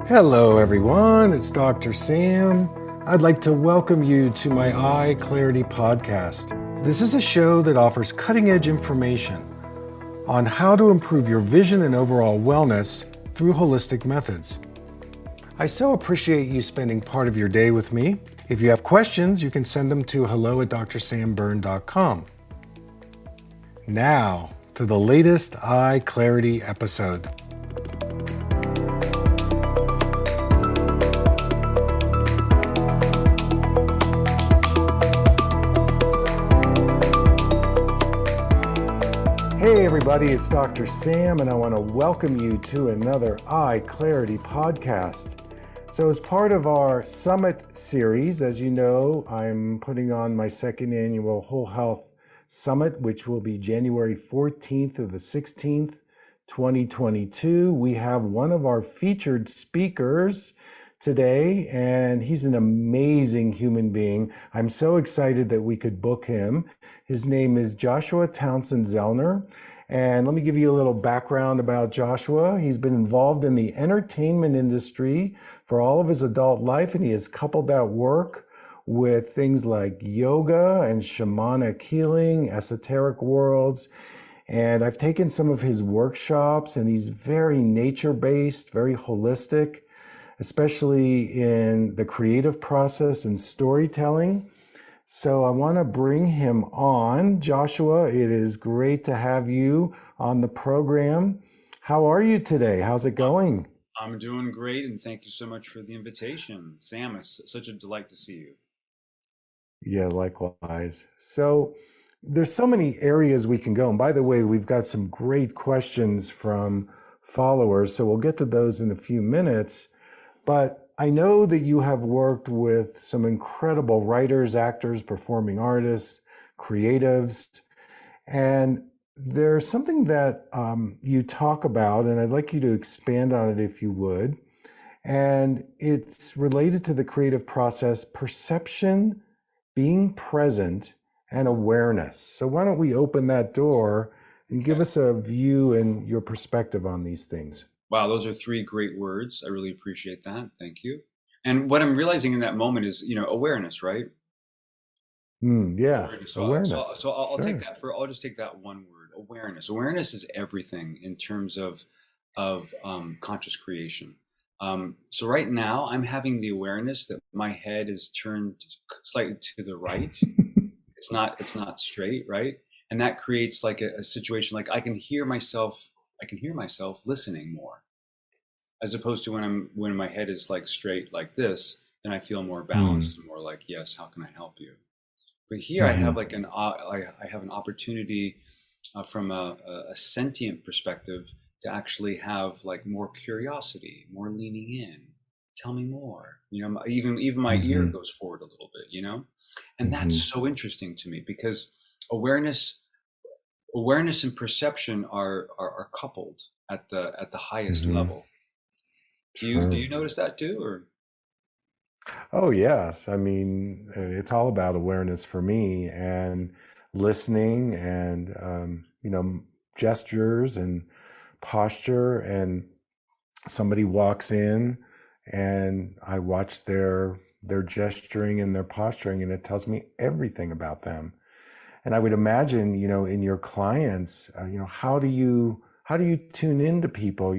Hello everyone, it's Dr. Sam. I'd like to welcome you to my EyeClarity Podcast. This is a show that offers cutting-edge information on how to improve your vision and overall wellness through holistic methods. I so appreciate you spending part of your day with me. If you have questions, you can send them to hello@drsambyrne.com. Now, to the latest EyeClarity episode. Hey everybody, it's Dr. Sam, and I want to welcome you to another EyeClarity podcast. So as part of our Summit series, as you know, I'm putting on my second annual Whole Health Summit, which will be January 14th to the 16th, 2022. We have one of our featured speakers today, and he's an amazing human being. I'm so excited that we could book him. His name is Joshua Townshend-Zellner. And let me give you a little background about Joshua. He's been involved in the entertainment industry for all of his adult life, and he has coupled that work with things like yoga and shamanic healing, esoteric worlds. And I've taken some of his workshops, and he's very nature-based, very holistic, especially in the creative process and storytelling. So I want to bring him on. Joshua, it is great to have you on the program. How are you today? How's it going? I'm doing great, and thank you so much for the invitation. Sam, it's such a delight to see you. Yeah, likewise. So there's so many areas we can go. And by the way, we've got some great questions from followers, so we'll get to those in a few minutes. But I know that you have worked with some incredible writers, actors, performing artists, creatives, and there's something that you talk about, and I'd like you to expand on it if you would. And it's related to the creative process, perception, being present, and awareness. So why don't we open that door and give us a view and your perspective on these things? Wow, those are three great words. I really appreciate that. Thank you. And what I'm realizing in that moment is, awareness, right? Yes, awareness. I'll Sure. take that I'll just take that one word, awareness. Awareness is everything in terms of conscious creation. So right now, I'm having the awareness that my head is turned slightly to the right. It's not straight, right? And that creates like a situation like I can hear myself listening more, as opposed to when my head is like straight like this, then I feel more balanced and more like, yes, how can I help you? But here I have like I have an opportunity from a sentient perspective to actually have like more curiosity, more leaning in. Tell me more. Even my ear goes forward a little bit, and that's so interesting to me because awareness and perception are coupled at the highest level. Do you notice that too, or? Oh, yes. I mean, it's all about awareness for me and listening and, gestures and posture. And somebody walks in and I watch their gesturing and their posturing, and it tells me everything about them. And I would imagine, in your clients, how do you tune into people?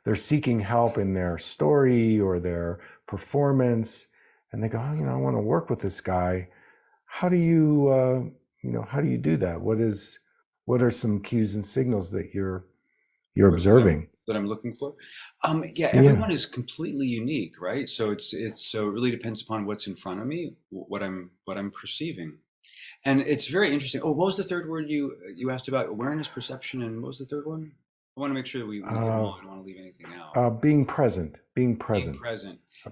They're seeking help in their story or their performance, and they go, I want to work with this guy. How do you, how do you do that? What are some cues and signals that you're observing? That I'm looking for? Everyone is completely unique, right? So so it really depends upon what's in front of me, what I'm perceiving. And it's very interesting. Oh, what was the third word you asked about? Awareness, perception, and what was the third one? I want to make sure that we get them all. I don't want to leave anything out. Being present. Being present.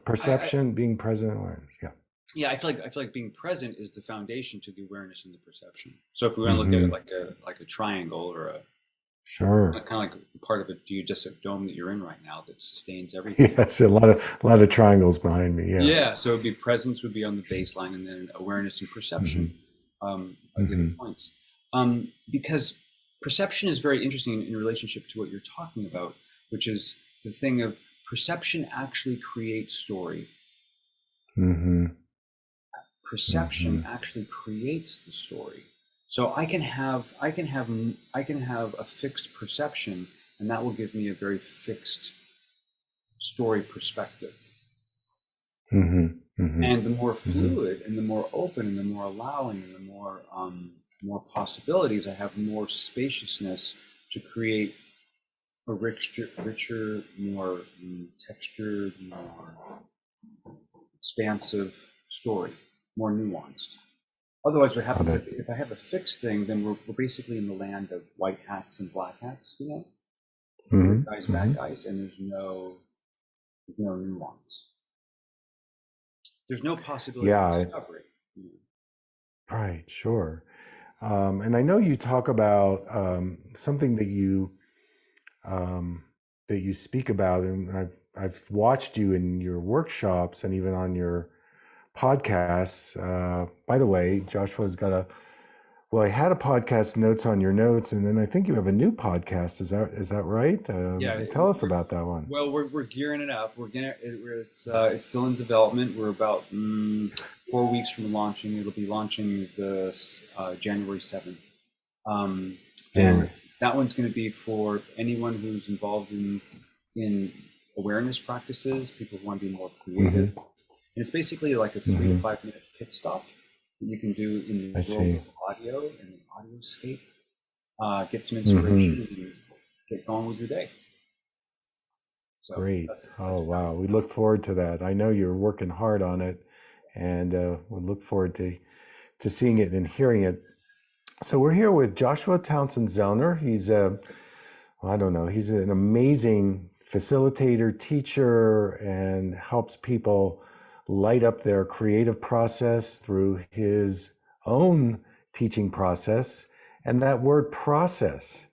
Perception, being present, awareness. Yeah. Yeah, I feel like being present is the foundation to the awareness and the perception. So if we want to look at it like a triangle or Sure. kind of like part of a geodesic dome that you're in right now that sustains everything. Yes, a lot of triangles behind me. Yeah. Yeah. So it'd be presence would be on the baseline, and then awareness and perception are the other points. Because perception is very interesting in relationship to what you're talking about, which is the thing of perception actually creates story. Mm-hmm. Perception actually creates the story. So I can have a fixed perception, and that will give me a very fixed story perspective. And the more fluid and the more open and the more allowing and the more possibilities I have, more spaciousness to create a richer, more textured, more expansive story, more nuanced. Otherwise, what happens if I have a fixed thing, then we're basically in the land of white hats and black hats, good guys, bad guys, and there's no nuance. There's no possibility of discovery. Right, sure. And I know you talk about something that you speak about, and I've watched you in your workshops and even on your podcasts. By the way, Joshua's got he had a podcast, Notes on Your Notes, and then I think you have a new podcast. Is that right? Tell us about that one. Well, we're gearing it up. It's still in development. We're about 4 weeks from launching. It'll be launching January 7th. And that one's going to be for anyone who's involved in awareness practices, people who want to be more creative. And it's basically like a 3 to 5 minute pit stop that you can do in the world of audio and the audioscape. Get some inspiration and get going with your day. So great. Wow. We look forward to that. I know you're working hard on it, and we look forward to seeing it and hearing it. So we're here with Joshua Townshend-Zellner. He's he's an amazing facilitator, teacher, and helps people light up their creative process through his own teaching process, and that word process.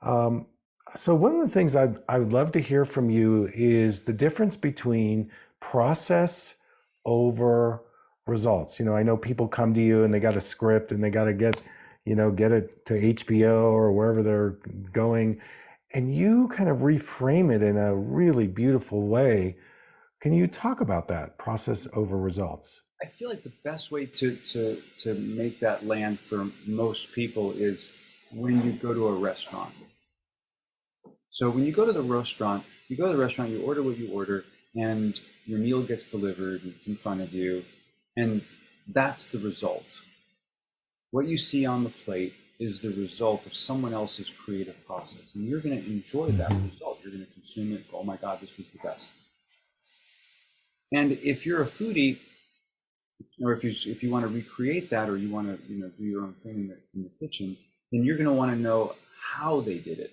So one of the things I would love to hear from you is the difference between process over results. I know people come to you and they got a script and they got to get it to HBO or wherever they're going, and you kind of reframe it in a really beautiful way. Can you talk about that, process over results? I feel like the best way to make that land for most people is when you go to a restaurant. So when you go to the restaurant, you order what you order, and your meal gets delivered, it's in front of you, and that's the result. What you see on the plate is the result of someone else's creative process, and you're going to enjoy that result. You're going to consume it. Oh my God, this was the best. And if you're a foodie, or if you want to recreate that, or you want to do your own thing in the kitchen, then you're going to want to know how they did it.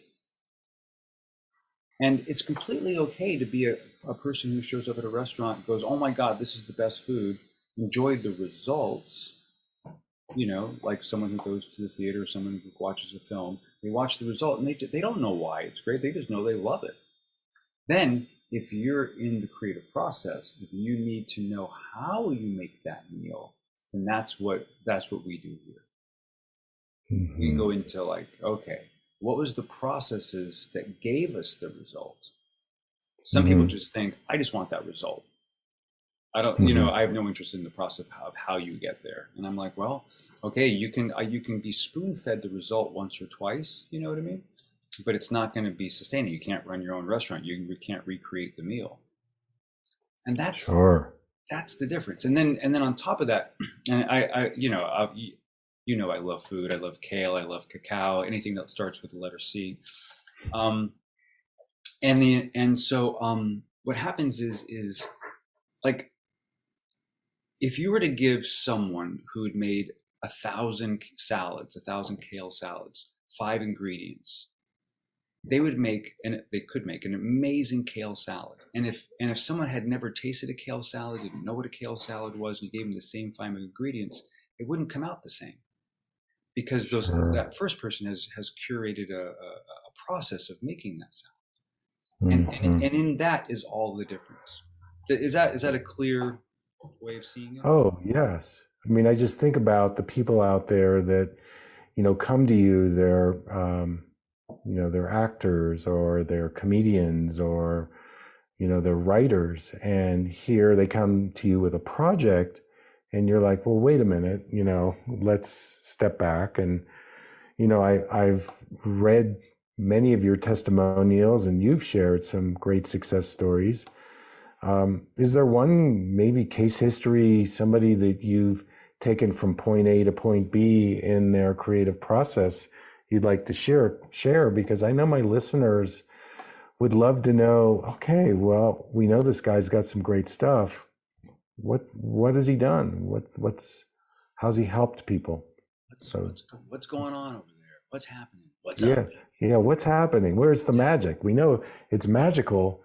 And it's completely okay to be a person who shows up at a restaurant and goes, oh my God, this is the best food. Enjoy the results. Like someone who goes to the theater, someone who watches a film, they watch the result and they don't know why it's great. They just know they love it. Then if you're in the creative process, if you need to know how you make that meal, then that's what we do here. We go into okay, what was the processes that gave us the result? Some people just think, I just want that result. I don't, I have no interest in the process of how you get there. And I'm like, well, okay, you can be spoon-fed the result once or twice, you know what I mean? But it's not going to be sustaining. You can't run your own restaurant. You can't recreate the meal. And that's the difference. And then on top of that, and I love food. I love kale. I love cacao. Anything that starts with the letter C. So what happens is like, if you were to give someone who had made 1,000 kale salads, 5 ingredients, they could make an amazing kale salad. And if someone had never tasted a kale salad, didn't know what a kale salad was, and you gave them the same 5 ingredients, it wouldn't come out the same, because that first person has curated a process of making that salad, and in that is all the difference. Is that a clear way of seeing it? Oh yes. I mean, I just think about the people out there that come to you. They're they're actors, or they're comedians, or they're writers, and here they come to you with a project, and you're like, well, wait a minute, let's step back. And, I've read many of your testimonials, and you've shared some great success stories. Is there one maybe case history, somebody that you've taken from point A to point B in their creative process you'd like to share? Because I know my listeners would love to know, okay, well, we know this guy's got some great stuff. What has he done? How's he helped people? What's going on over there? What's happening? What's up? Yeah, what's happening? Where's the magic? We know it's magical,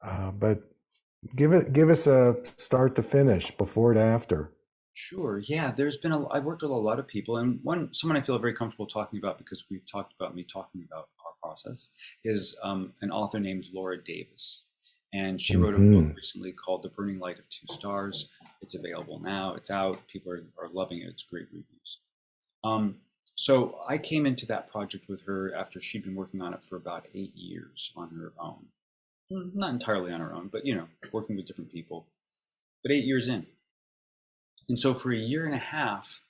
but give us a start to finish, before to after. Sure. Yeah, I've worked with a lot of people, and someone I feel very comfortable talking about, because we've talked about me talking about our process, is an author named Laura Davis. And she wrote a book recently called The Burning Light of Two Stars. It's available now. It's out. People are loving it. It's great reviews. So I came into that project with her after she'd been working on it for about 8 years on her own. Not entirely on her own, but, working with different people. But 8 years in. And so for 1.5 years,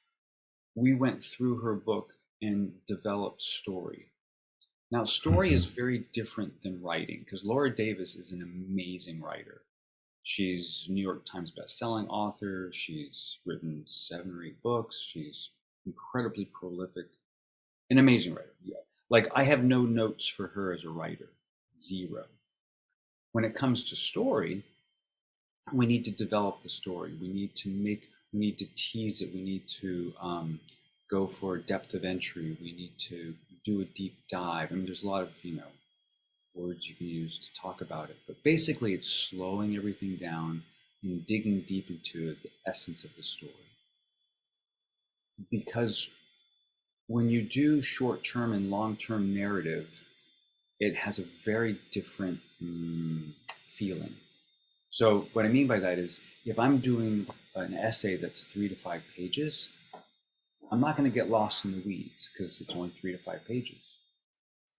we went through her book and developed story. Now, story is very different than writing, because Laura Davis is an amazing writer. She's a New York Times bestselling author. She's written 7 or 8 books. She's incredibly prolific, an amazing writer. Yeah. Like, I have no notes for her as a writer, 0. When it comes to story, we need to develop the story. We need to tease it. We need to go for depth of entry. We need to do a deep dive. I mean, there's a lot of, words you can use to talk about it. But basically, it's slowing everything down and digging deep into the essence of the story. Because when you do short-term and long-term narrative, it has a very different feeling. So what I mean by that is, if I'm doing an essay that's 3 to 5 pages, I'm not going to get lost in the weeds because it's only 3 to 5 pages.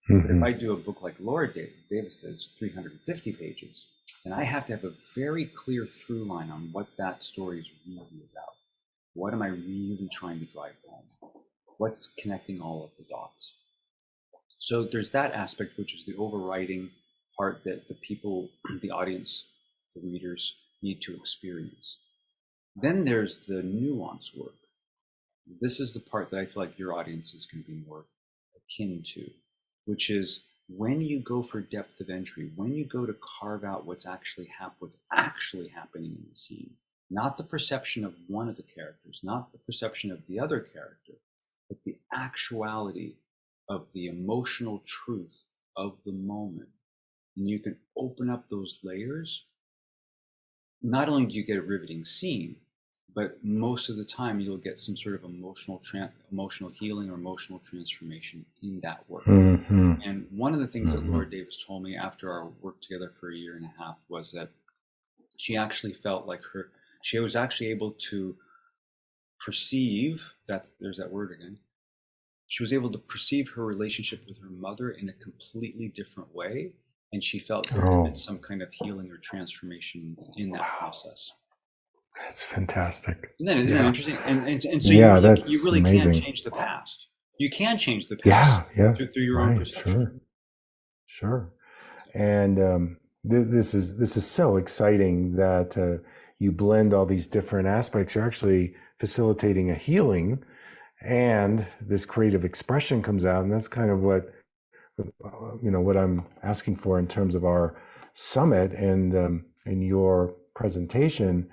But if I do a book like Laura Davis does, 350 pages, then I have to have a very clear through line on what that story is really about. What am I really trying to drive home? What's connecting all of the dots? So there's that aspect, which is the overriding part that the people, the audience, the readers need to experience. Then there's the nuance work. This is the part that I feel like your audience is going to be more akin to, which is when you go for depth of entry, when you go to carve out what's actually happening in the scene, not the perception of one of the characters, not the perception of the other character, but the actuality of the emotional truth of the moment. And you can open up those layers. Not only do you get a riveting scene, but most of the time you'll get some sort of emotional healing or emotional transformation in that work. And one of the things that Laura Davis told me after our work together for 1.5 years was that she actually felt like she was actually able to perceive, there's that word again, she was able to perceive her relationship with her mother in a completely different way. And she felt there had been some kind of healing or transformation in that process. That's fantastic. Isn't that interesting? And so you really amazing. Can't change the past. You can change the past through your own perception. Sure. And this is so exciting that you blend all these different aspects. You're actually facilitating a healing, and this creative expression comes out, and that's kind of what I'm asking for in terms of our summit and in your presentation,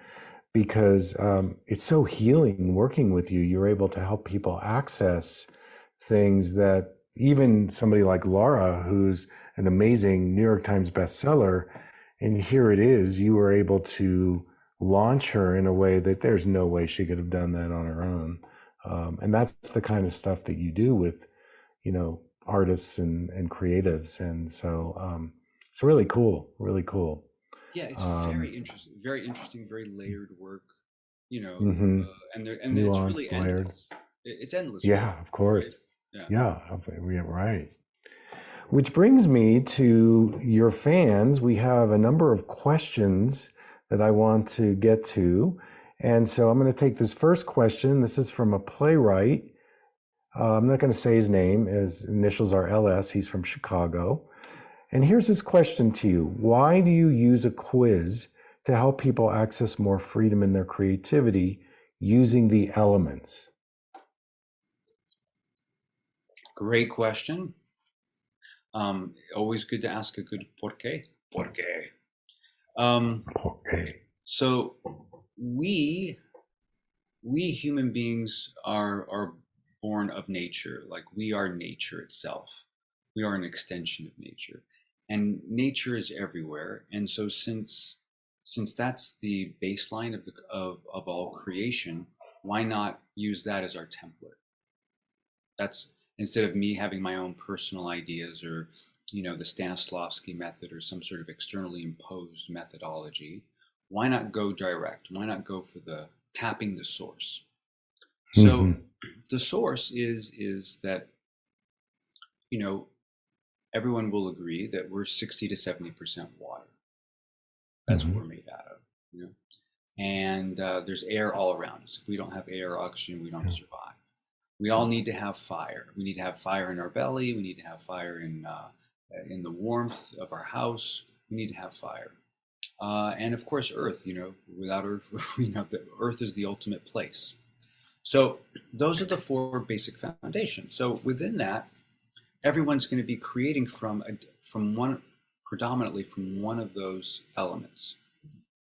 because it's so healing working with you. You're able to help people access things that even somebody like Laura, who's an amazing New York Times bestseller, and here it is, you were able to launch her in a way that there's no way she could have done that on her own. And that's the kind of stuff that you do with, artists and creatives. And so it's really cool. Yeah, it's very interesting, very layered work, Mm-hmm. and Nuanced, it's really layered. endless. It's endless. Yeah, of course. Right? Yeah, right. Which brings me to your fans. We have a number of questions that I want to get to. And so I'm going to take this first question. This is from a playwright. I'm not going to say his name. His initials are LS. He's from Chicago. And here's his question to you. Why do you use a quiz to help people access more freedom in their creativity using the elements? Great question. Always good to ask a good por qué. Por qué. Okay. So we human beings are born of nature. Like, we are nature itself. We are an extension of nature, and nature is everywhere. And so since that's the baseline of all creation, why not use that as our template? That's, instead of me having my own personal ideas, or the Stanislavski method, or some sort of externally imposed methodology, why not go direct? Why not go for the tapping the source? So the source is that, everyone will agree that we're 60 to 70% water. That's what we're made out of, and there's air all around us. If we don't have air or oxygen, we don't survive. We all need to have fire. We need to have fire in our belly. We need to have fire in the warmth of our house. We need to have fire. And of course, earth, without earth, the earth is the ultimate place. So those are the four basic foundations. So within that, everyone's going to be creating predominantly from one of those elements.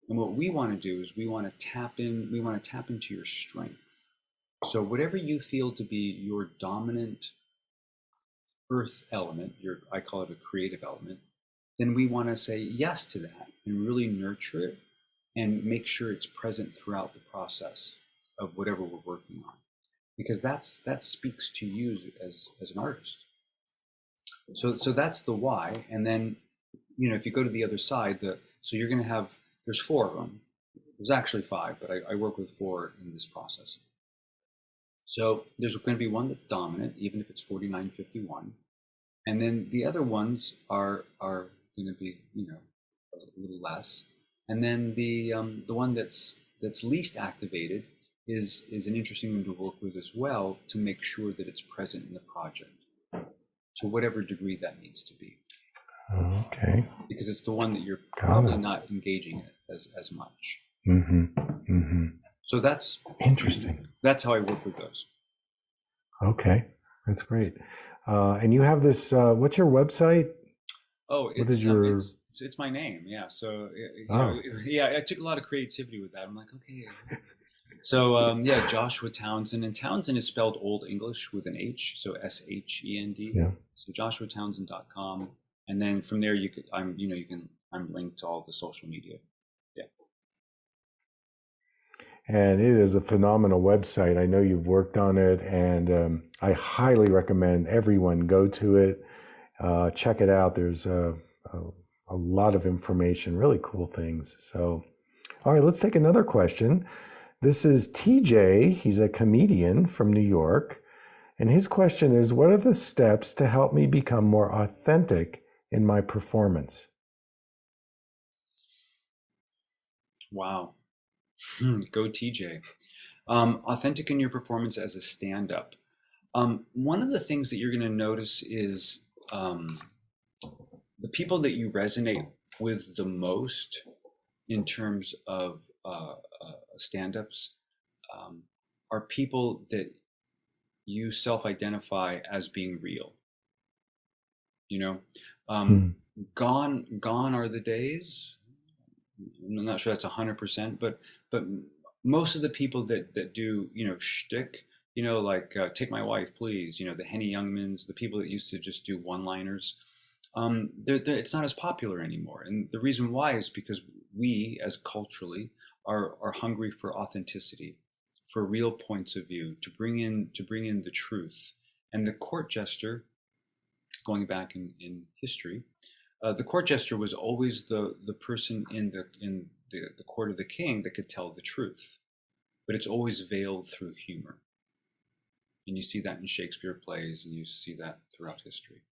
And what we want to do is we want to tap into your strength. So whatever you feel to be your dominant earth element, I call it a creative element, then we want to say yes to that and really nurture it and make sure it's present throughout the process of whatever we're working on, because that speaks to you as an artist. So that's the why. And then, if you go to the other side, so you're going to have, there's four of them. There's actually five, but I work with four in this process. So there's going to be one that's dominant, even if it's 49-51. And then the other ones are going to be, a little less. And then the one that's least activated is an interesting one to work with as well, to make sure that it's present in the project, to whatever degree that needs to be. Okay. Because it's the one that you're probably not engaging as much. So that's interesting. That's how I work with those. Okay, that's great. And you have this. What's your website? Oh, it's my name. Yeah. So I took a lot of creativity with that. I'm like, okay. So Joshua Townsend, and Townsend is spelled Old English with an H, so Shend. Yeah. So joshuatownsend.com, and then from there I'm linked to all the social media. Yeah. And it is a phenomenal website. I know you've worked on it, and I highly recommend everyone go to it, check it out. There's a lot of information, really cool things. So, all right, let's take another question. This is TJ. He's a comedian from New York. And his question is, what are the steps to help me become more authentic in my performance? Wow. Go TJ. Authentic in your performance as a stand-up. One of the things that you're going to notice is the people that you resonate with the most in terms of stand-ups are people that you self-identify as being real. Gone are the days. I'm not sure that's 100%, but most of the people that do shtick, like Take My Wife Please, the Henny Youngmans, the people that used to just do one-liners, it's not as popular anymore. And the reason why is because we, as culturally, are hungry for authenticity, for real points of view, to bring in the truth. And the court jester, going back in history, the court jester was always the person in the court of the king that could tell the truth, but it's always veiled through humor. And you see that in Shakespeare plays, and you see that throughout history.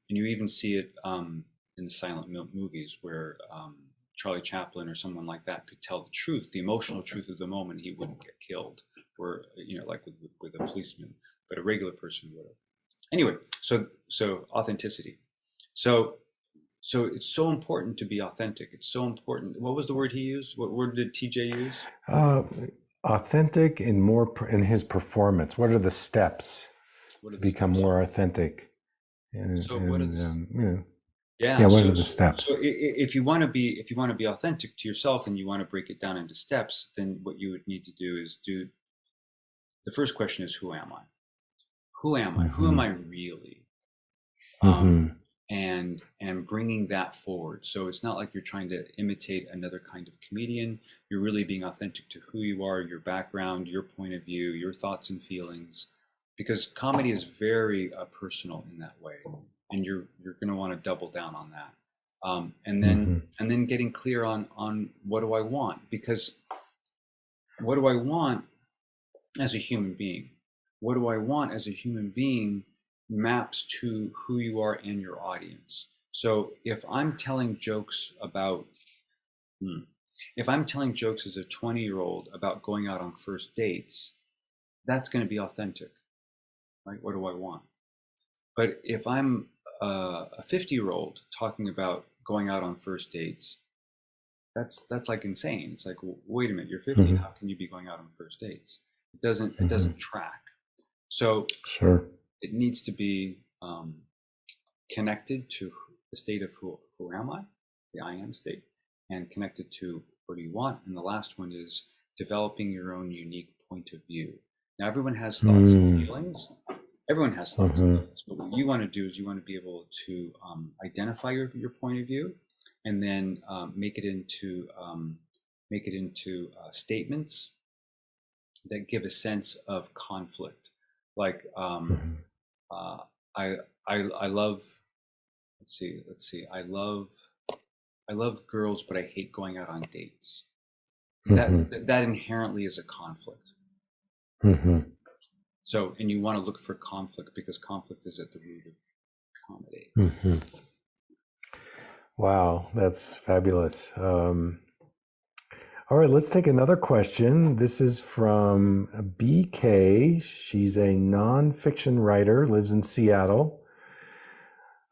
And you even see it in the silent movies where Charlie Chaplin or someone like that could tell the truth, the emotional truth of the moment, he wouldn't get killed, or like with a policeman, but a regular person would have. Anyway, so authenticity. So it's so important to be authentic. It's so important. What was the word he used? What word did TJ use? Authentic in his performance. What are the steps to become more authentic? What are the what are the steps? So if you want to be authentic to yourself and you want to break it down into steps, then what you would need to do is the first question is, who am I? Who am I? Mm-hmm. Who am I really? And bringing that forward. So it's not like you're trying to imitate another kind of comedian. You're really being authentic to who you are, your background, your point of view, your thoughts and feelings, because comedy is very personal in that way. And you're going to want to double down on that, and then getting clear on what do I want? Because what do I want as a human being? What do I want as a human being maps to who you are and your audience. So if I'm telling jokes about, if I'm telling jokes as a 20-year-old about going out on first dates, that's going to be authentic, right? What do I want? But if I'm a 50-year-old talking about going out on first dates, that's like insane. It's like, well, wait a minute, you're 50. How can you be going out on first dates? It doesn't track. So sure, it needs to be connected to the state of who am I, the I am state, and connected to what do you want. And the last one is developing your own unique point of view. Now, everyone has thoughts and feelings. Everyone has thoughts and feelings. But what you want to do is you want to be able to identify your point of view, and then make it into statements that give a sense of conflict. Like I love. Let's see. I love girls, but I hate going out on dates. That inherently is a conflict. So, and you want to look for conflict because conflict is at the root of comedy. Wow, that's fabulous. All right, let's take another question. This is from BK. She's a nonfiction writer, lives in Seattle.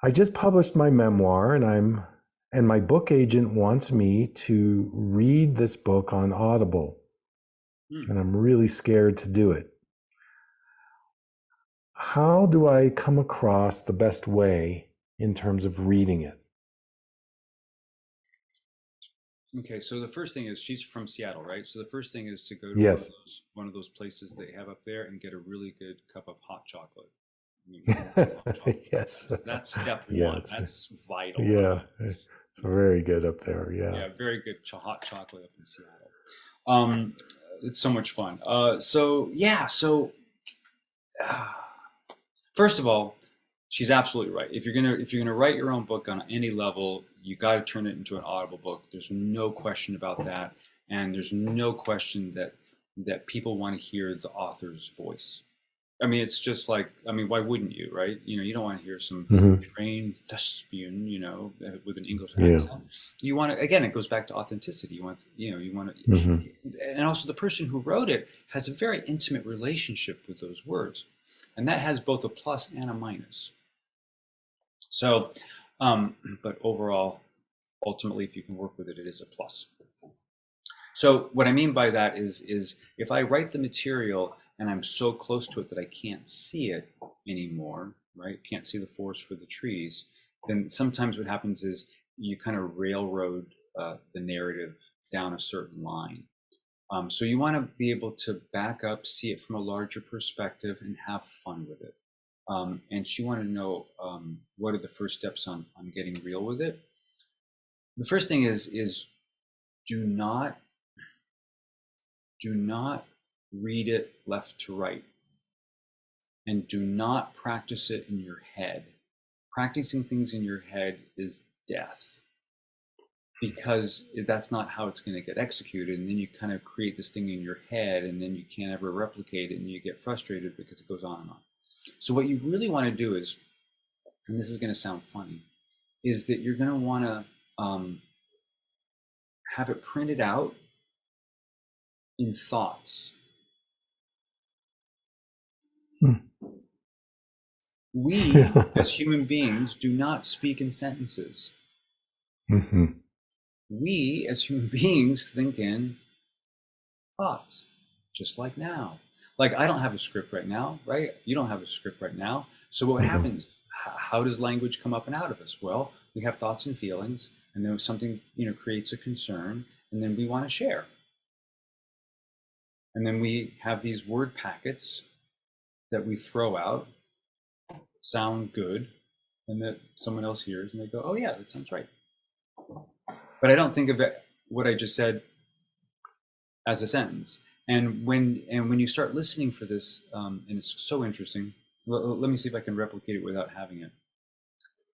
I just published my memoir, and my book agent wants me to read this book on Audible, and I'm really scared to do it. How do I come across the best way in terms of reading it? Okay, so the first thing is, she's from Seattle, right? So the first thing is to go to one of those places they have up there and get a really good cup of hot chocolate. Yes. That's step one. That's vital. Yeah, it's very good up there. Yeah, very good hot chocolate up in Seattle. It's so much fun. First of all, she's absolutely right. If you're gonna write your own book on any level, you got to turn it into an Audible book. There's no question about that, and there's no question that people want to hear the author's voice. I mean, it's just like, why wouldn't you, right? You don't want to hear some trained thespian, with an English accent. You want to, again, it goes back to authenticity. You want to, and also the person who wrote it has a very intimate relationship with those words, and that has both a plus and a minus. So, but overall, ultimately, if you can work with it, it is a plus. So what I mean by that is if I write the material and I'm so close to it that I can't see it anymore, right? Can't see the forest for the trees, then sometimes what happens is you kind of railroad the narrative down a certain line. So you want to be able to back up, see it from a larger perspective, and have fun with it. And she wanted to know what are the first steps on getting real with it. The first thing is do not read it left to right, and do not practice it in your head. Practicing things in your head is death, because that's not how it's going to get executed. And then you kind of create this thing in your head, and then you can't ever replicate it, and you get frustrated because it goes on and on. So what you really want to do is and this is going to sound funny, is that you're going to want to have it printed out in thoughts. We, as human beings, do not speak in sentences. We, as human beings, think in thoughts, just like now. Like, I don't have a script right now, right? You don't have a script right now. So what happens? How does language come up and out of us? Well, we have thoughts and feelings, and then something, creates a concern, and then we want to share. And then we have these word packets that we throw out, sound good, and that someone else hears, and they go, oh yeah, that sounds right. But I don't think of it, what I just said, as a sentence. And when you start listening for this, and it's so interesting, let me see if I can replicate it without having it.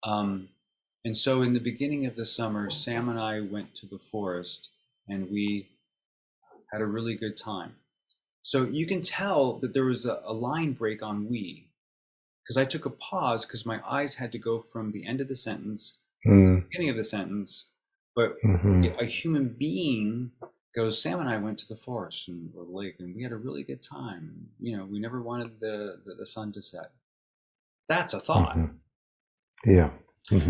And so in the beginning of the summer, Sam and I went to the forest, and we had a really good time. So you can tell that there was a line break on we, because I took a pause because my eyes had to go from the end of the sentence to the beginning of the sentence. But a human being goes, Sam and I went to the forest or the lake, and we had a really good time. We never wanted the sun to set. That's a thought. Yeah.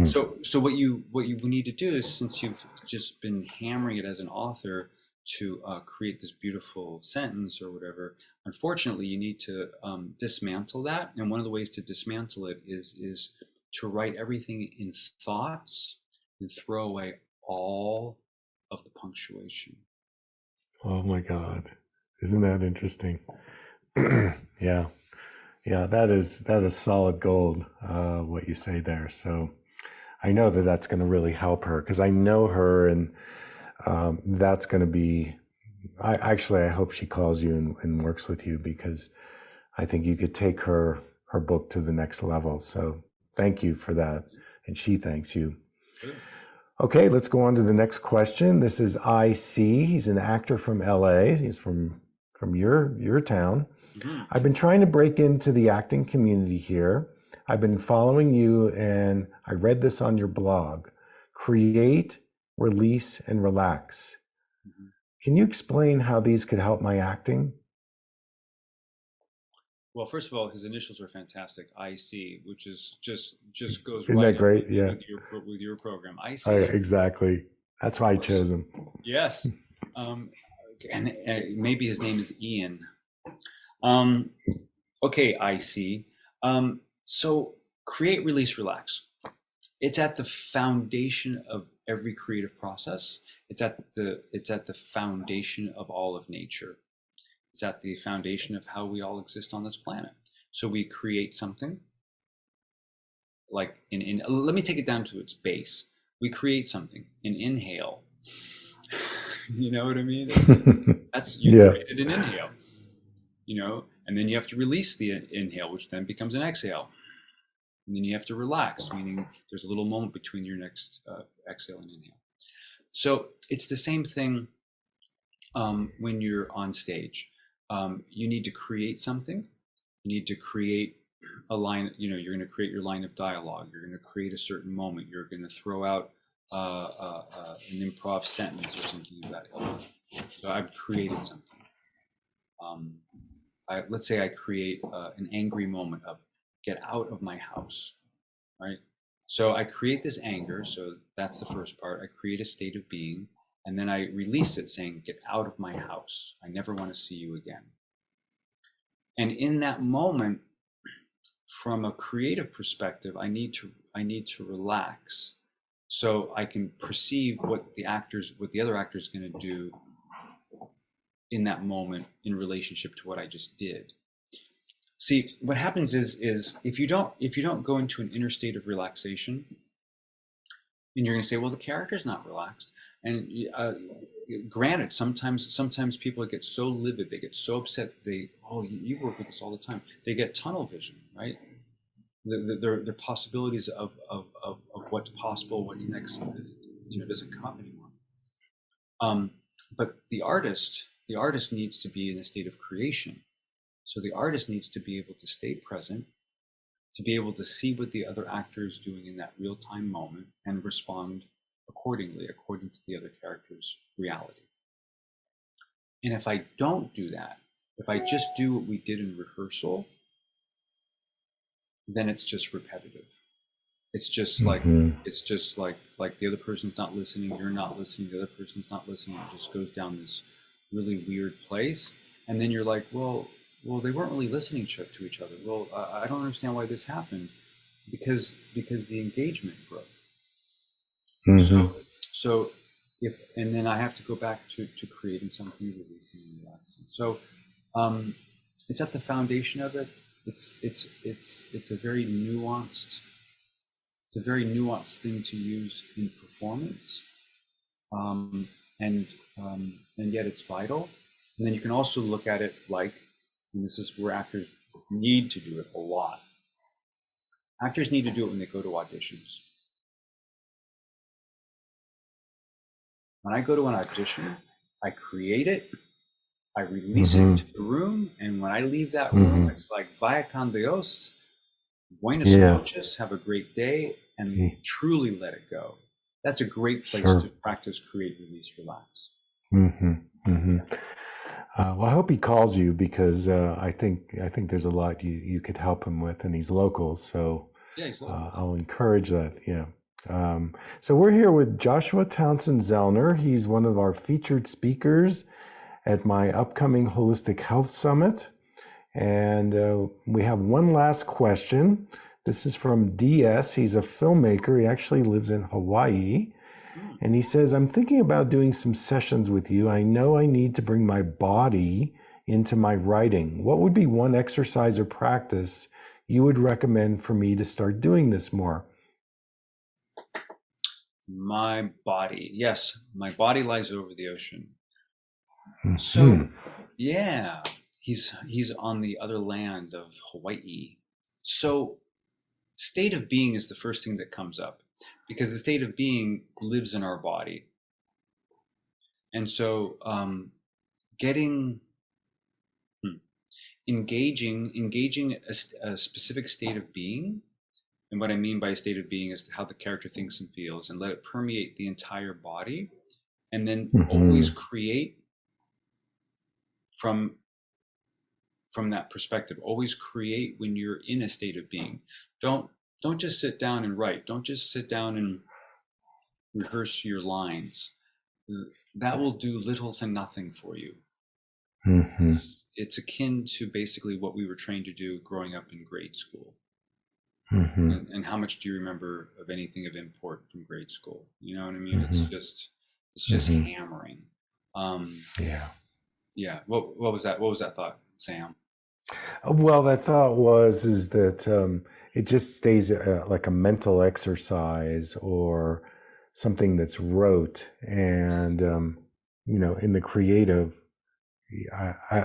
So what you need to do is, since you've just been hammering it as an author to create this beautiful sentence or whatever, unfortunately, you need to dismantle that. And one of the ways to dismantle it is to write everything in thoughts and throw away all of the punctuation. Oh my God. Isn't that interesting? Yeah. That is solid gold, what you say there. So I know that that's going to really help her, because I know her, and that's going to be, I hope she calls you and works with you, because I think you could take her book to the next level. So thank you for that. And she thanks you. Sure. Okay, let's go on to the next question. This is IC. He's an actor from LA. He's from your town. I've been trying to break into the acting community here. I've been following you, and I read this on your blog. Create, release, and relax. Can you explain how these could help my acting? Well, first of all, his initials are fantastic. IC, which is just goes Isn't right that great? Yeah. with your program. IC. Exactly. That's why I chose him. Yes. And maybe his name is Ian. Okay, IC. So create, release, relax. It's at the foundation of every creative process. It's at the foundation of all of nature. It's at the foundation of how we all exist on this planet. So we create something, like let me take it down to its base. We create something, an inhale. You know what I mean? That's you created an inhale. And then you have to release the inhale, which then becomes an exhale. And then you have to relax, meaning there's a little moment between your next exhale and inhale. So it's the same thing when you're on stage. You need to create something. You need to create a line. You're going to create your line of dialogue. You're going to create a certain moment. You're going to throw out an improv sentence or something of that ilk. So I've created something. Let's say I create an angry moment of get out of my house, right? So I create this anger. So that's the first part. I create a state of being. And then I release it saying, get out of my house. I never want to see you again. And in that moment, from a creative perspective, I need to relax so I can perceive what the other actor is going to do in that moment in relationship to what I just did. See, what happens is if you don't go into an inner state of relaxation, and you're going to say, well, the character's not relaxed. And granted, sometimes people get so livid, they get so upset. You work with this all the time. They get tunnel vision, right? Their possibilities of what's possible, what's next, doesn't come up anymore. But the artist needs to be in a state of creation. So the artist needs to be able to stay present, to be able to see what the other actor is doing in that real-time moment and respond accordingly, according to the other character's reality. And if I don't do that, if I just do what we did in rehearsal, then it's just repetitive. It's just like the other person's not listening, you're not listening, the other person's not listening. It just goes down this really weird place. And then you're like, well, they weren't really listening to each other. Well, I don't understand why this happened, because the engagement broke. So and then I have to go back to creating something, releasing and relaxing. So it's at the foundation of it. It's a very nuanced thing to use in performance, and yet it's vital. And then you can also look at it like, and this is where actors need to do it a lot. Actors need to do it when they go to auditions. When I go to an audition, I create it, I release it to the room, and when I leave that room, it's like, vaya con Dios, buenas noches, have a great day, and truly let it go. That's a great place to practice, create, release, relax. Well, I hope he calls you, because I think there's a lot you could help him with, and he's local, so yeah, he's local. I'll encourage that. Yeah. So we're here with Joshua Townshend-Zellner. He's one of our featured speakers at my upcoming Holistic Health Summit. And we have one last question. This is from DS. He's a filmmaker. He actually lives in Hawaii. And he says, I'm thinking about doing some sessions with you. I know I need to bring my body into my writing. What would be one exercise or practice you would recommend for me to start doing this more? My body. Yes, my body lies over the ocean. So, yeah, he's on the other land of Hawaii. So, state of being is the first thing that comes up, because the state of being lives in our body. And so, engaging a specific state of being. And what I mean by a state of being is how the character thinks and feels, and let it permeate the entire body. And then always create from that perspective. Always create when you're in a state of being. Don't just sit down and write. Don't just sit down and rehearse your lines. That will do little to nothing for you. It's akin to basically what we were trained to do growing up in grade school. And how much do you remember of anything of import from grade school? You know what I mean? It's just hammering. Yeah. What was that? What was that thought, Sam? Well, that thought is that it just stays like a mental exercise or something that's rote. And, in the creative,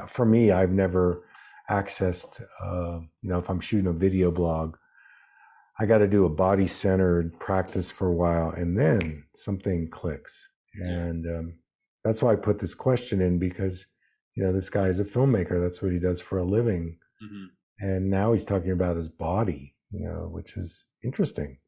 for me, I've never accessed, if I'm shooting a video blog, I got to do a body-centered practice for a while, and then something clicks. And that's why I put this question in, because, this guy is a filmmaker. That's what he does for a living. And now he's talking about his body, which is interesting.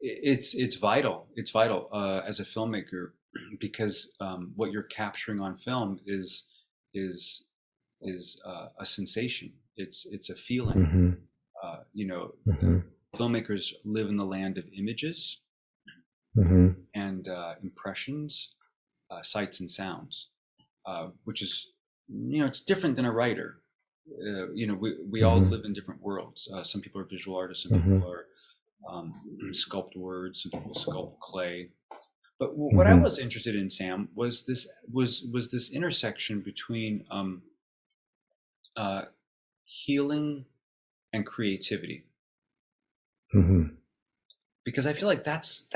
It's vital. It's vital as a filmmaker, because what you're capturing on film is a sensation. It's a feeling. Filmmakers live in the land of images and impressions, sights and sounds, which is, it's different than a writer. We all live in different worlds. Some people are visual artists, some people are sculpt words, some people sculpt clay. But what I was interested in, Sam, was this intersection between healing and creativity. Because I feel like that's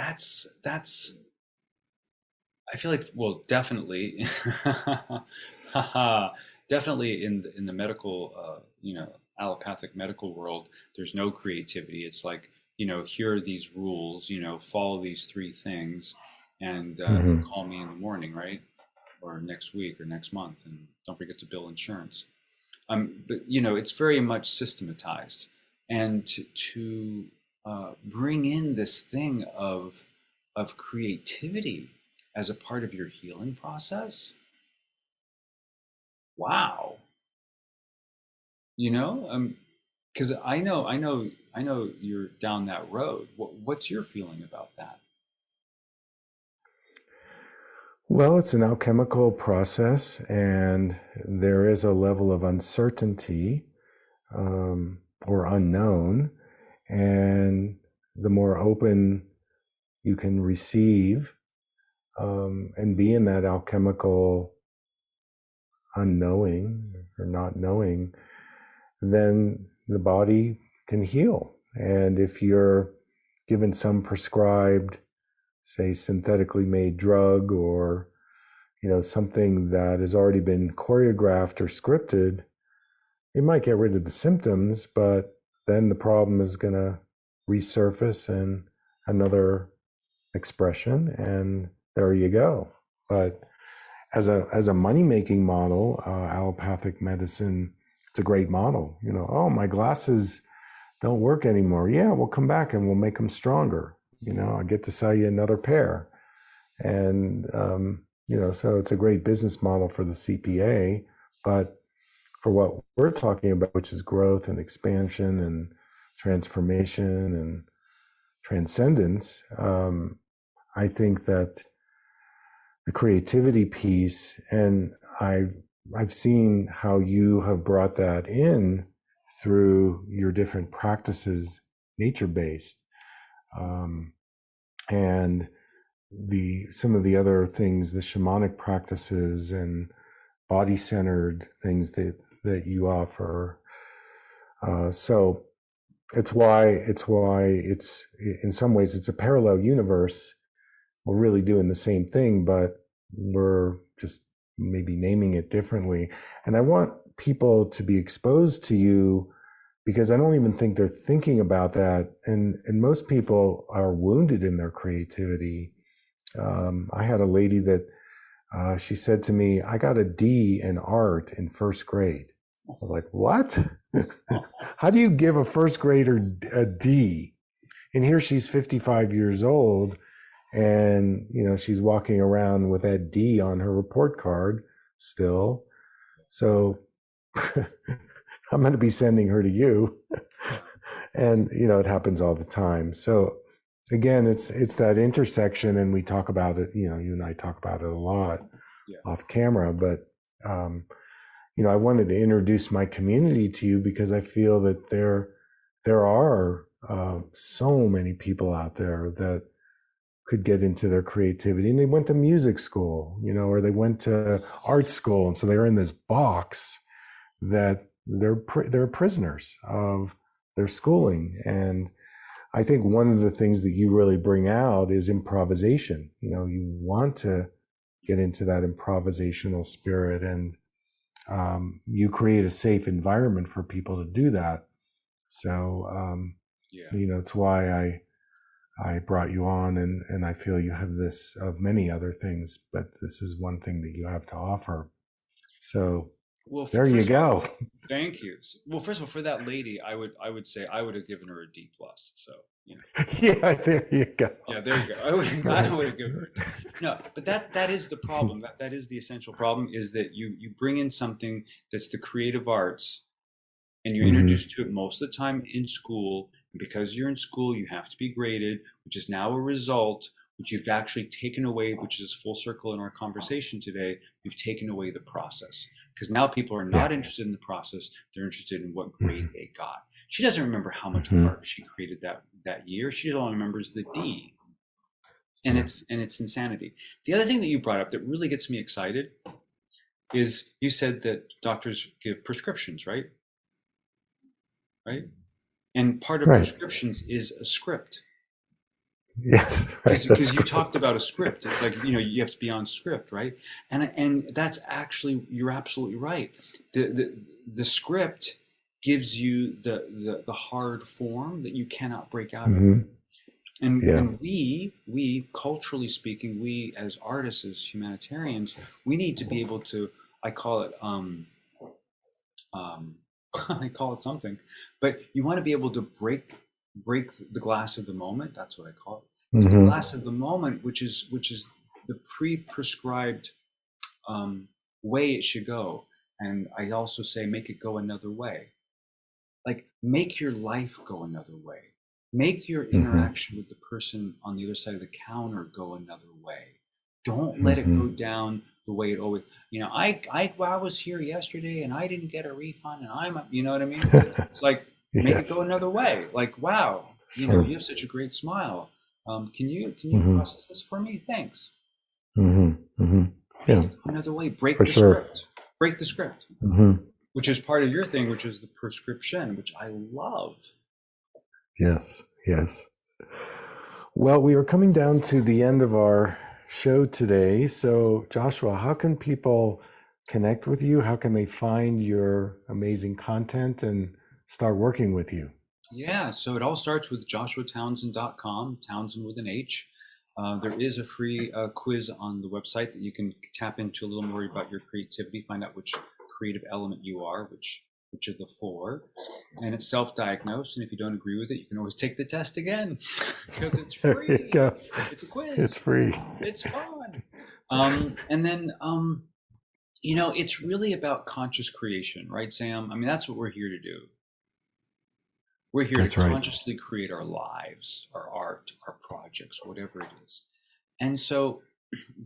I feel like, well, definitely definitely in the medical allopathic medical world, there's no creativity. It's like, here are these rules, follow these 3 things, and call me in the morning, right, or next week or next month, and don't forget to bill insurance. But it's very much systematized. and to bring in this thing of creativity as a part of your healing process. Wow. Because I know you're down that road. What's your feeling about that? Well, it's an alchemical process, and there is a level of uncertainty or unknown. And the more open you can receive and be in that alchemical unknowing or not knowing, then the body can heal. And if you're given some prescribed, say, synthetically made drug, or something that has already been choreographed or scripted, it might get rid of the symptoms, but then the problem is going to resurface in another expression, and there you go. But as a money-making model, allopathic medicine, it's a great model. Oh, my glasses don't work anymore. Yeah, we'll come back and we'll make them stronger. I get to sell you another pair. And, so it's a great business model for the CPA. But for what we're talking about, which is growth and expansion and transformation and transcendence, I think that the creativity piece, and I've seen how you have brought that in through your different practices, nature-based, and some of the other things, the shamanic practices and body-centered things that you offer. So it's why it's in some ways it's a parallel universe. We're really doing the same thing, but we're just maybe naming it differently. And I want people to be exposed to you, because I don't even think they're thinking about that. And most people are wounded in their creativity. I had a lady that she said to me, I got a D in art in first grade. I was like, what? How do you give a first grader a D? And here she's 55 years old, and she's walking around with that D on her report card still. So I'm going to be sending her to you. And it happens all the time. So again, it's that intersection, and we talk about it, you and I talk about it a lot off camera, but I wanted to introduce my community to you, because I feel that there are so many people out there that could get into their creativity, and they went to music school, or they went to art school, and so they're in this box that they're prisoners of their schooling. And I think one of the things that you really bring out is improvisation. You want to get into that improvisational spirit, and you create a safe environment for people to do that. So it's why I brought you on, and I feel you have this of many other things, but this is one thing that you have to offer. So there you go. Thank you. Well, first of all, for that lady, I would say I would have given her a D+. So yeah, there you go. Yeah, there you go. I would have given her a D. No, but that is the problem. That is the essential problem, is that you bring in something that's the creative arts, and you're introduced to it most of the time in school. And because you're in school, you have to be graded, which is now a result, which you've actually taken away, which is full circle in our conversation today. You've taken away the process, because now people are not interested in the process. They're interested in what grade they got. She doesn't remember how much art she created that year. She only remembers the D. And it's insanity. The other thing that you brought up that really gets me excited is you said that doctors give prescriptions, right? Right? And part of prescriptions is a script. Yes, right. Because you talked about a script. It's like, you have to be on script, right? And that's actually, you're absolutely right. The script gives you the hard form that you cannot break out of. And we culturally speaking, we as artists, as humanitarians, we need to be able to, I call it I call it something, but you want to be able to break the glass of the moment. That's what I call it. It's the glass of the moment, which is the pre-prescribed way it should go. And I also say, make it go another way. Like, make your life go another way. Make your interaction with the person on the other side of the counter go another way. Don't let it go down the way it always, I was here yesterday and I didn't get a refund and you know what I mean? It's like, make it go another way. Like, wow, you have such a great smile. Can you process this for me? Thanks. Yeah. Another way, break the script, which is part of your thing, which is the prescription, which I love. Yes. Well, we are coming down to the end of our show today. So, Joshua, how can people connect with you? How can they find your amazing content and start working with you? Yeah, so it all starts with joshuatownsend.com, Townsend with an H. There is a free quiz on the website that you can tap into a little more about your creativity, find out which creative element you are, which of the four, and it's self-diagnosed. And if you don't agree with it, you can always take the test again because it's free. It's a quiz. It's free. It's fun. And then, it's really about conscious creation, right, Sam? I mean, that's what we're here to do. We're here to consciously create our lives, our art, our projects, whatever it is. And so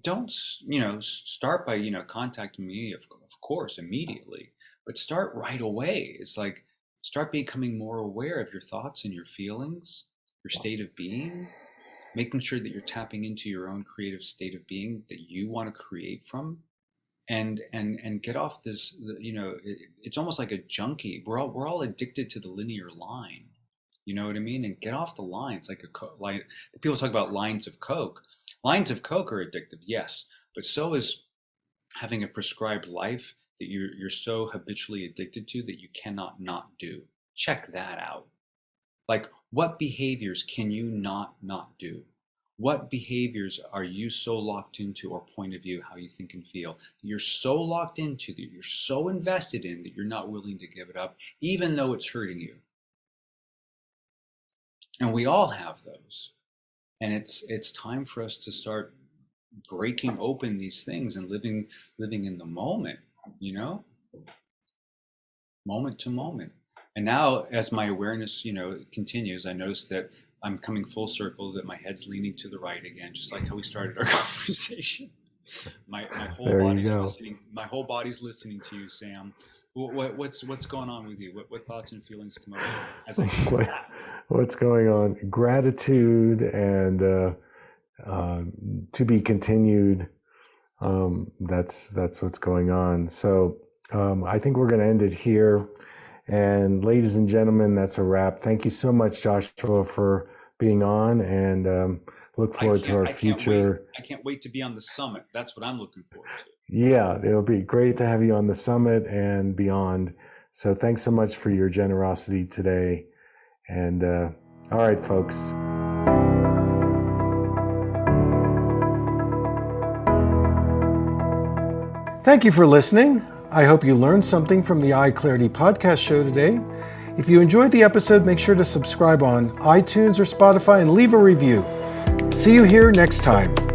don't, start by, contacting me, of course, immediately, but start right away. It's like, start becoming more aware of your thoughts and your feelings, your state of being, making sure that you're tapping into your own creative state of being that you want to create from. And get off this, it's almost like a junkie. We're all addicted to the linear line. You know what I mean? And get off the line. It's like people talk about lines of Coke. Lines of Coke are addictive, yes, but so is having a prescribed life that you're so habitually addicted to that you cannot not do. Check that out. Like, what behaviors can you not do? What behaviors are you so locked into, or point of view, how you think and feel, that you're so locked into, that you're so invested in, that you're not willing to give it up, even though it's hurting you? And we all have those. And it's time for us to start breaking open these things and living in the moment, moment to moment. And now, as my awareness, continues, I notice that I'm coming full circle, that my head's leaning to the right again, just like how we started our conversation. My whole body's listening to you, Sam. What's going on with you? What thoughts and feelings come up? What's going on? Gratitude and to be continued. That's what's going on. So I think we're going to end it here. And ladies and gentlemen, that's a wrap. Thank you so much, Joshua, for being on, and look forward to our future. I can't wait to be on the summit. That's what I'm looking forward to. Yeah, it'll be great to have you on the summit and beyond. So thanks so much for your generosity today. And all right, folks. Thank you for listening. I hope you learned something from the EyeClarity Podcast show today. If you enjoyed the episode, make sure to subscribe on iTunes or Spotify and leave a review. See you here next time.